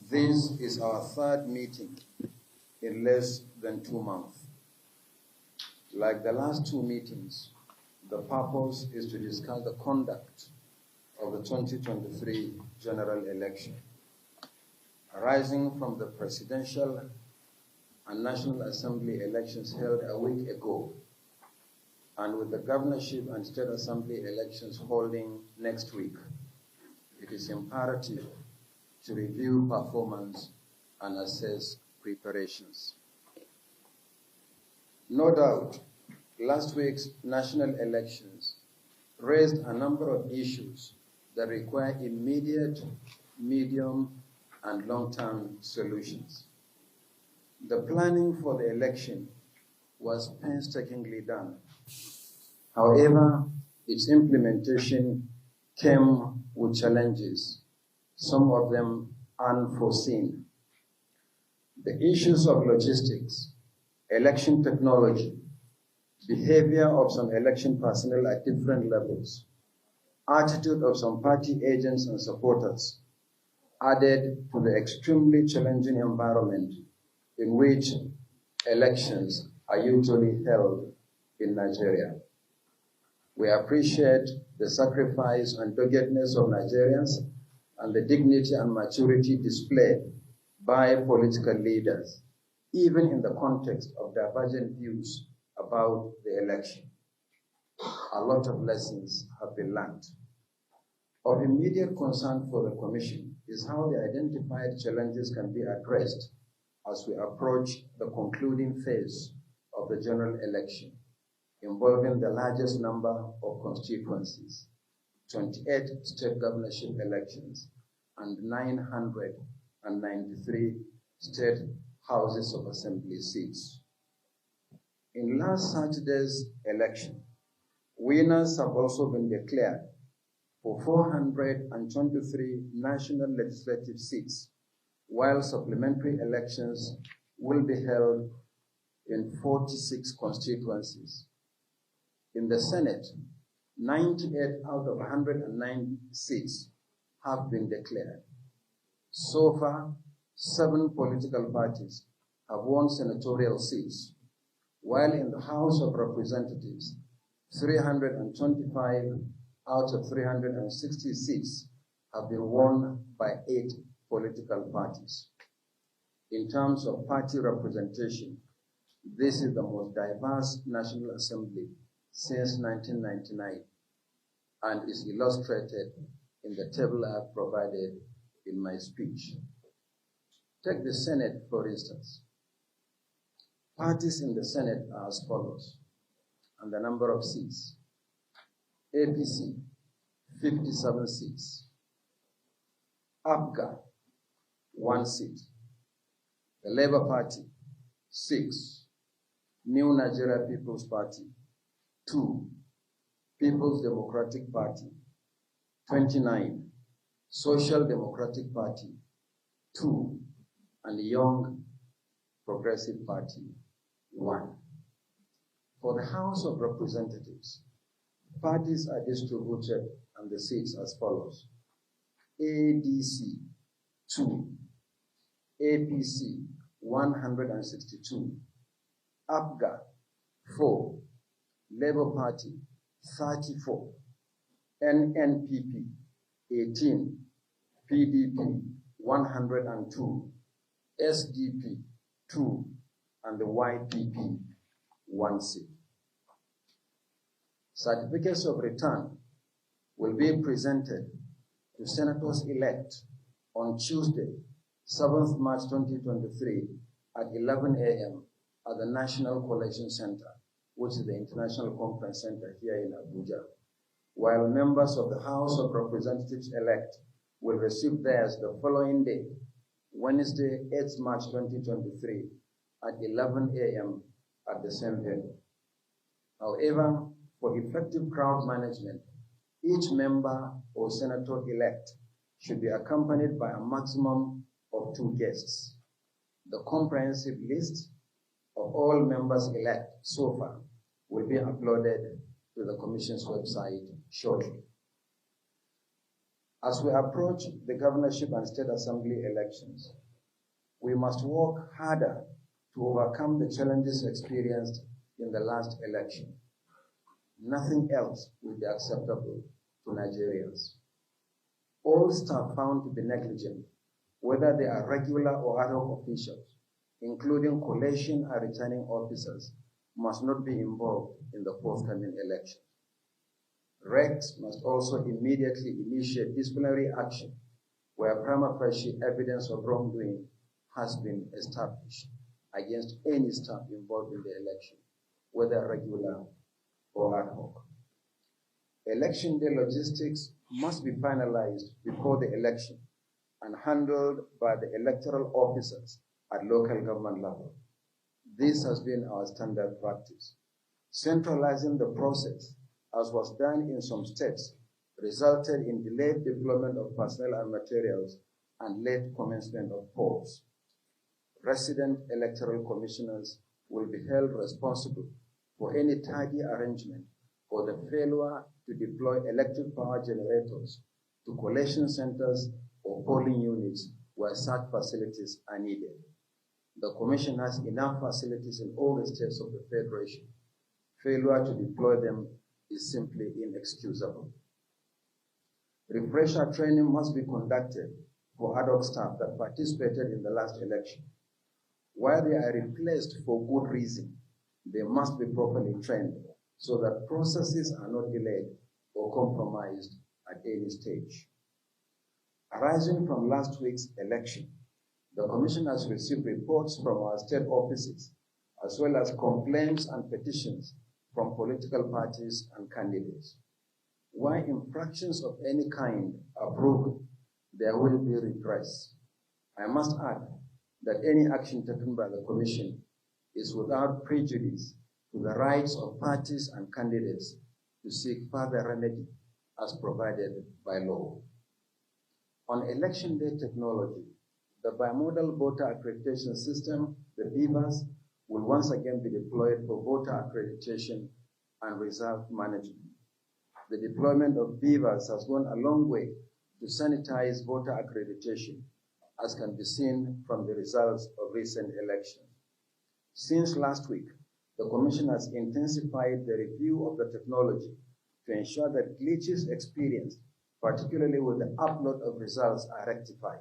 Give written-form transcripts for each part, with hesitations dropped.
This is our third meeting in less than 2 months. Like the last two meetings, the purpose is to discuss the conduct of the 2023 general election, arising from the presidential and National Assembly elections held a week ago, and with the governorship and state assembly elections holding next week. It is imperative to review performance and assess preparations. No doubt, last week's national elections raised a number of issues that require immediate, medium, and long-term solutions. The planning for the election was painstakingly done. However, its implementation came with challenges, some of them unforeseen. The issues of logistics, election technology, behavior of some election personnel at different levels, attitude of some party agents and supporters added to the extremely challenging environment in which elections are usually held in Nigeria. We appreciate the sacrifice and doggedness of Nigerians and the dignity and maturity displayed by political leaders, even in the context of divergent views about the election. A lot of lessons have been learned. Of immediate concern for the Commission is how the identified challenges can be addressed as we approach the concluding phase of the general election, involving the largest number of constituencies, 28 state governorship elections, and 993 state houses of assembly seats. In last Saturday's election, winners have also been declared for 423 national legislative seats, while supplementary elections will be held in 46 constituencies. In the Senate, 98 out of 109 seats have been declared. So far, 7 political parties have won senatorial seats, while in the House of Representatives, 325 out of 360 seats have been won by 8 political parties. In terms of party representation, this is the most diverse National Assembly since 1999 and is illustrated in the table I have provided in my speech. Take the Senate, for instance. Parties in the Senate are as follows, and the number of seats. APC, 57 seats. APGA, 1 seat. The Labour Party, 6. New Nigeria People's Party, 2. People's Democratic Party, 29. Social Democratic Party, 2. And Young Progressive Party, 1. For the House of Representatives, parties are distributed and the seats as follows. ADC, 2. APC, 162. APGA, 4. Labour Party, 34. NNPP, 18. PDP, 102. SDP, 2. And the YPP, 1 seat. Certificates of return will be presented to senators-elect on Tuesday, 7th March 2023 at 11 a.m. at the National Collation Center, which is the International Conference Center here in Abuja, while members of the House of Representatives-elect will receive theirs the following day, Wednesday, 8th March 2023 at 11 a.m. at the same venue. However, for effective crowd management, each member or senator-elect should be accompanied by a maximum of 2 guests. The comprehensive list of all members-elect so far will be uploaded to the Commission's website shortly. As we approach the governorship and state assembly elections, we must work harder to overcome the challenges experienced in the last election. Nothing else will be acceptable to Nigerians. All staff found to be negligent, whether they are regular or ad hoc officials, including collation and returning officers, must not be involved in the forthcoming election. RECs must also immediately initiate disciplinary action where prima facie evidence of wrongdoing has been established against any staff involved in the election, whether regular or ad hoc. Election day logistics must be finalized before the election and handled by the electoral officers at local government level. This has been our standard practice. Centralizing the process, as was done in some states, resulted in delayed deployment of personnel and materials and late commencement of polls. Resident electoral commissioners will be held responsible for any tardy arrangement or the failure to deploy electric power generators to collation centers or polling units where such facilities are needed. The Commission has enough facilities in all the states of the Federation. Failure to deploy them is simply inexcusable. Refresher training must be conducted for ad hoc staff that participated in the last election. While they are replaced for good reason, they must be properly trained so that processes are not delayed or compromised at any stage. Arising from last week's election, the Commission has received reports from our state offices, as well as complaints and petitions from political parties and candidates. Where infractions of any kind are proven, there will be redress. I must add that any action taken by the Commission is without prejudice to the rights of parties and candidates to seek further remedy as provided by law. On election day technology, the bimodal voter accreditation system, the BVAS, will once again be deployed for voter accreditation and result management. The deployment of BVAS has gone a long way to sanitize voter accreditation, as can be seen from the results of recent elections. Since last week, the Commission has intensified the review of the technology to ensure that glitches experienced, particularly with the upload of results, are rectified.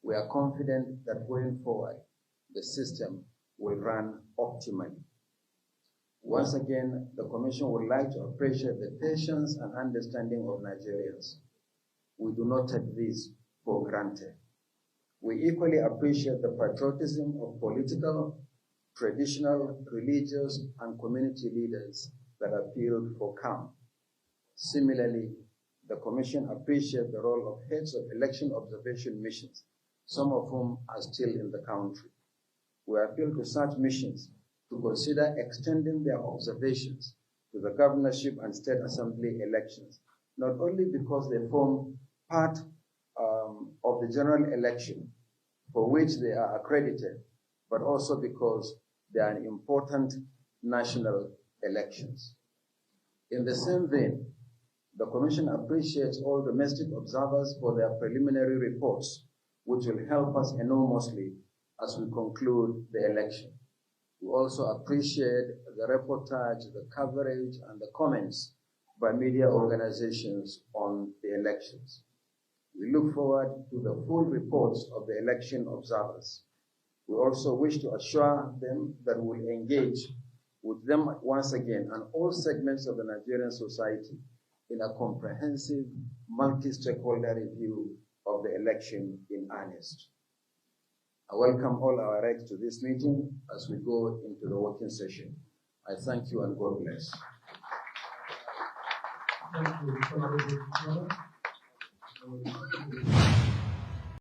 We are confident that going forward, the system will run optimally. Once again, the Commission would like to appreciate the patience and understanding of Nigerians. We do not take this for granted. We equally appreciate the patriotism of political, traditional, religious, and community leaders that appealed for calm. Similarly, the Commission appreciates the role of heads of election observation missions, some of whom are still in the country. We appeal to such missions to consider extending their observations to the governorship and state assembly elections, not only because they form part of the general election for which they are accredited, but also because they are important national elections. In the same vein, the Commission appreciates all domestic observers for their preliminary reports, which will help us enormously as we conclude the election. We also appreciate the reportage, the coverage, and the comments by media organizations on the elections. We look forward to the full reports of the election observers. We also wish to assure them that we will engage with them once again and all segments of the Nigerian society in a comprehensive, multi-stakeholder review of the election in earnest. I welcome all our reps to this meeting as we go into the working session. I thank you and God bless. Thank you.